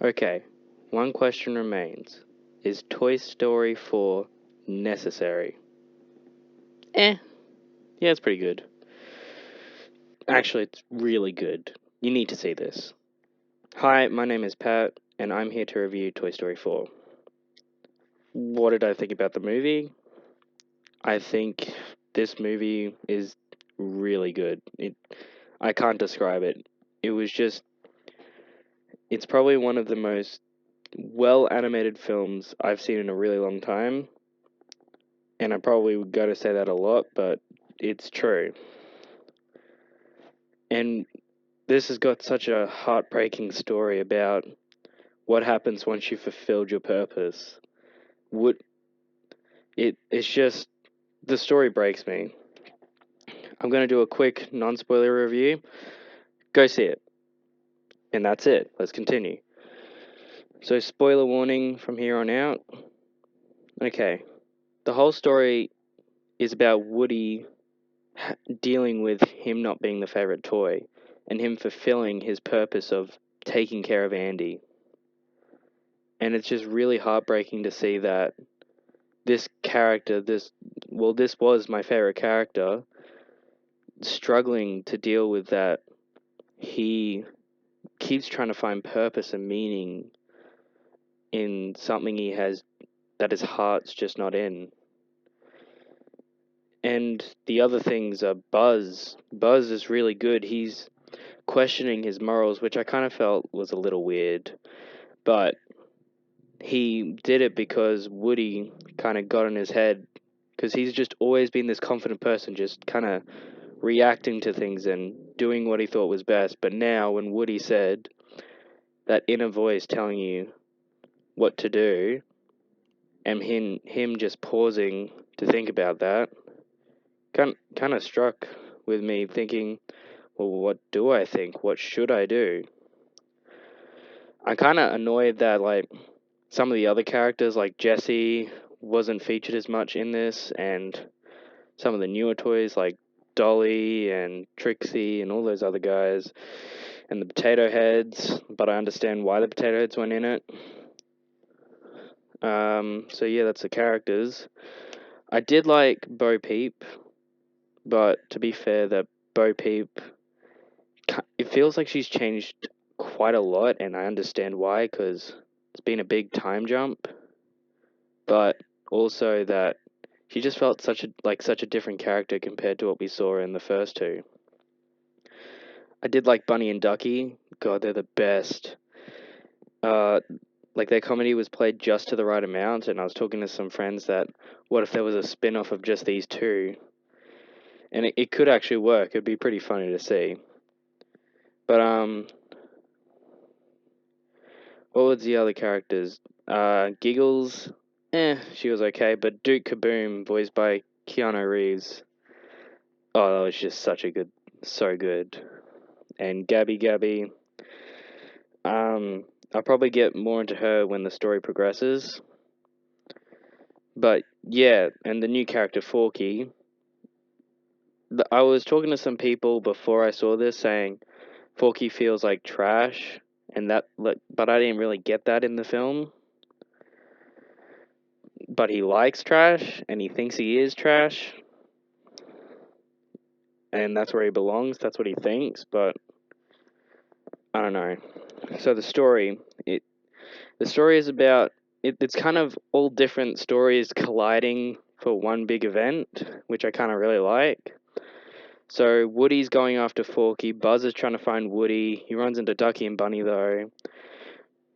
Okay, one question remains. Is Toy Story 4 necessary? Eh, yeah, it's pretty good. Actually, it's really good. You need to see this. Hi, my name is Pat, and I'm here to review Toy Story 4. What did I think about the movie? I think this movie is really good. I can't describe it. It was just, it's probably one of the most well animated films I've seen in a really long time. And I probably would go to say that a lot, but it's true. And this has got such a heartbreaking story about what happens once you've fulfilled your purpose. It's just, the story breaks me. I'm going to do a quick non-spoiler review. Go see it. And that's it. Let's continue. So, spoiler warning from here on out. Okay. The whole story is about Woody dealing with him not being the favorite toy and him fulfilling his purpose of taking care of Andy. And it's just really heartbreaking to see that this character, this was my favorite character, struggling to deal with that. He keeps trying to find purpose and meaning in something he has that his heart's just not in. And the other things are Buzz. Buzz is really good. He's questioning his morals, which I kind of felt was a little weird. But he did it because Woody kind of got in his head, because he's just always been this confident person, just kind of reacting to things and doing what he thought was best. But now, when Woody said that inner voice telling you what to do, and him just pausing to think about that, kind of struck with me, thinking, well, what do I think? What should I do? I'm kind of annoyed that, like, some of the other characters, like Jesse, wasn't featured as much in this, and some of the newer toys, like Dolly and Trixie and all those other guys, and the Potato Heads, but I understand why the Potato Heads went in it. So yeah, that's the characters. I did like Bo Peep, but to be fair, that Bo Peep, it feels like she's changed quite a lot, and I understand why, because it's been a big time jump. But also that she just felt such a different character compared to what we saw in the first two. I did like Bunny and Ducky. God, they're the best. Uh, like their comedy was played just to the right amount, and I was talking to some friends that what if there was a spin-off of just these two, and it could actually work. It'd be pretty funny to see. But what was the other characters? Giggles, she was okay, but Duke Kaboom, voiced by Keanu Reeves, oh, that was just so good. And Gabby Gabby, I'll probably get more into her when the story progresses. But yeah, and the new character Forky. I was talking to some people before I saw this saying Forky feels like trash, and but I didn't really get that in the film. But he likes trash, and he thinks he is trash, and that's where he belongs. That's what he thinks, but I don't know. So the story is about it's kind of all different stories colliding for one big event, which I kind of really like. So Woody's going after Forky. Buzz is trying to find Woody. He runs into Ducky and Bunny though.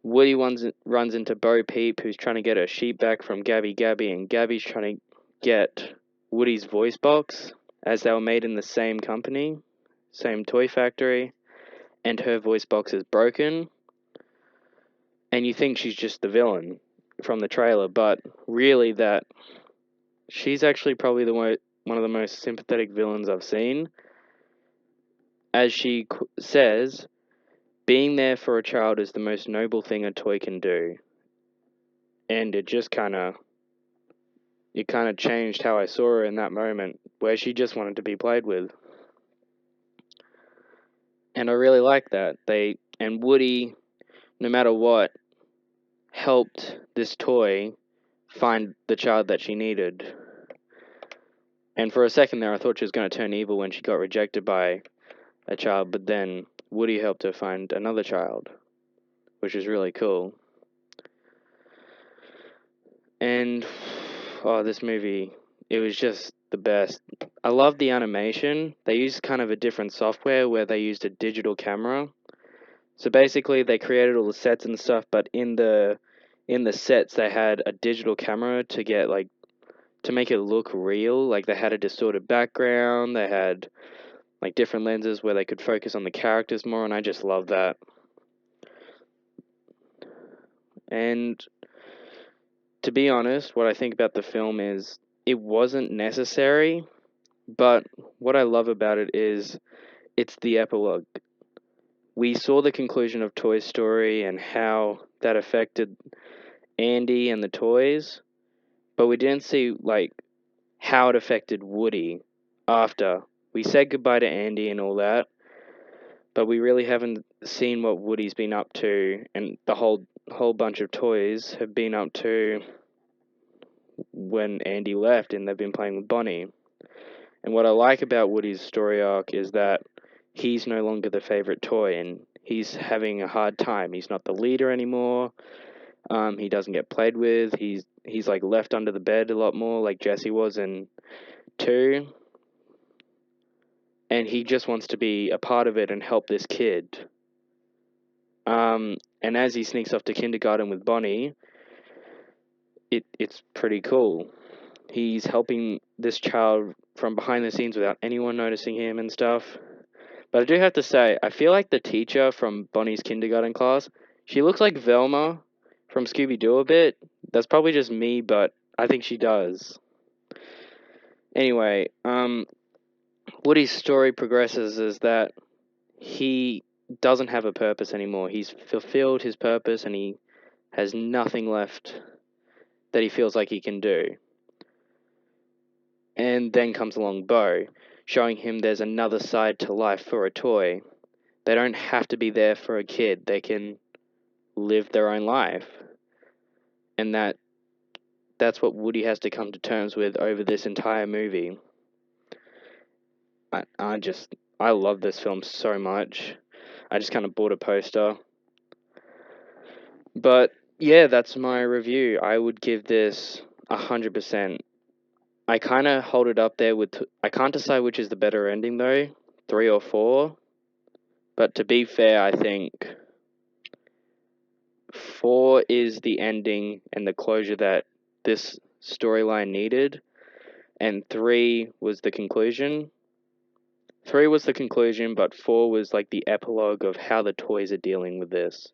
Woody runs into Bo Peep, who's trying to get her sheep back from Gabby Gabby, and Gabby's trying to get Woody's voice box, as they were made in the same company, same toy factory, and her voice box is broken. And you think she's just the villain from the trailer, but really that she's actually probably one of the most sympathetic villains I've seen. As she says, being there for a child is the most noble thing a toy can do. And it kind of changed how I saw her in that moment, where she just wanted to be played with. And I really like that. And Woody no matter what, helped this toy find the child that she needed. And for a second there, I thought she was going to turn evil when she got rejected by a child, but then Woody helped her find another child, which is really cool. And, oh, this movie, it was just the best. I love the animation. They used kind of a different software where they used a digital camera. So basically, they created all the sets and stuff, but in the sets, they had a digital camera to get like to make it look real. Like they had a distorted background. They had like different lenses where they could focus on the characters more, and I just love that. And to be honest, what I think about the film is it wasn't necessary, but what I love about it is it's the epilogue. We saw the conclusion of Toy Story and how that affected Andy and the toys, but we didn't see like how it affected Woody after. We said goodbye to Andy and all that, but we really haven't seen what Woody's been up to, and the whole bunch of toys have been up to when Andy left, and they've been playing with Bonnie. And what I like about Woody's story arc is that he's no longer the favorite toy, and he's having a hard time. He's not the leader anymore. He doesn't get played with. He's like left under the bed a lot more, like Jesse was in 2. And he just wants to be a part of it and help this kid. And as he sneaks off to kindergarten with Bonnie, it's pretty cool. He's helping this child from behind the scenes without anyone noticing him and stuff. But I do have to say, I feel like the teacher from Bonnie's kindergarten class, she looks like Velma from Scooby-Doo a bit. That's probably just me, but I think she does. Anyway, Woody's story progresses is that he doesn't have a purpose anymore. He's fulfilled his purpose and he has nothing left that he feels like he can do. And then comes along Bo, showing him there's another side to life for a toy. They don't have to be there for a kid. They can live their own life. And that's what Woody has to come to terms with over this entire movie. I love this film so much. I just kind of bought a poster. But yeah, that's my review. I would give this 100%. I kind of hold it up there with. I can't decide which is the better ending though, 3 or 4. But to be fair, I think 4 is the ending and the closure that this storyline needed, and 3 was the conclusion. 3 was the conclusion, but 4 was like the epilogue of how the toys are dealing with this.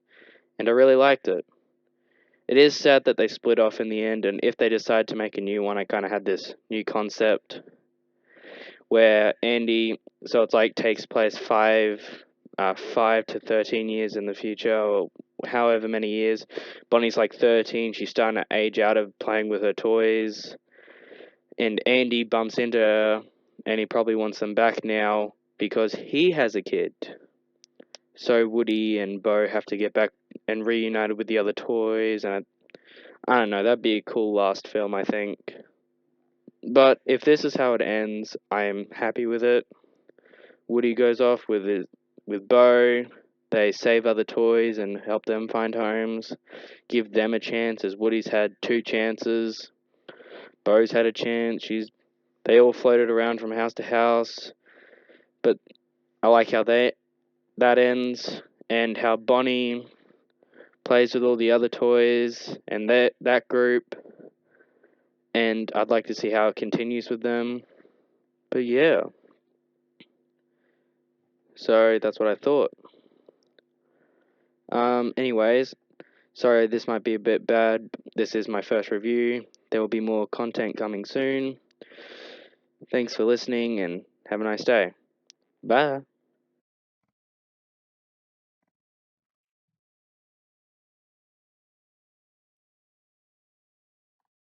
And I really liked it. It is sad that they split off in the end, and if they decide to make a new one, I kind of had this new concept where Andy, so it's like takes place 5 to 13 years in the future, or however many years. Bonnie's like 13, she's starting to age out of playing with her toys, and Andy bumps into her, and he probably wants them back now because he has a kid. So Woody and Bo have to get back and reunited with the other toys, and I don't know, that'd be a cool last film, I think. But if this is how it ends, I am happy with it. Woody goes off with Bo. They save other toys and help them find homes. Give them a chance, as Woody's had 2 chances. Bo's had a chance. They all floated around from house to house. But I like how that ends, and how Bonnie plays with all the other toys and that group. And I'd like to see how it continues with them. But yeah. So that's what I thought. Anyways, sorry this might be a bit bad. This is my first review. There will be more content coming soon. Thanks for listening and have a nice day. Bye.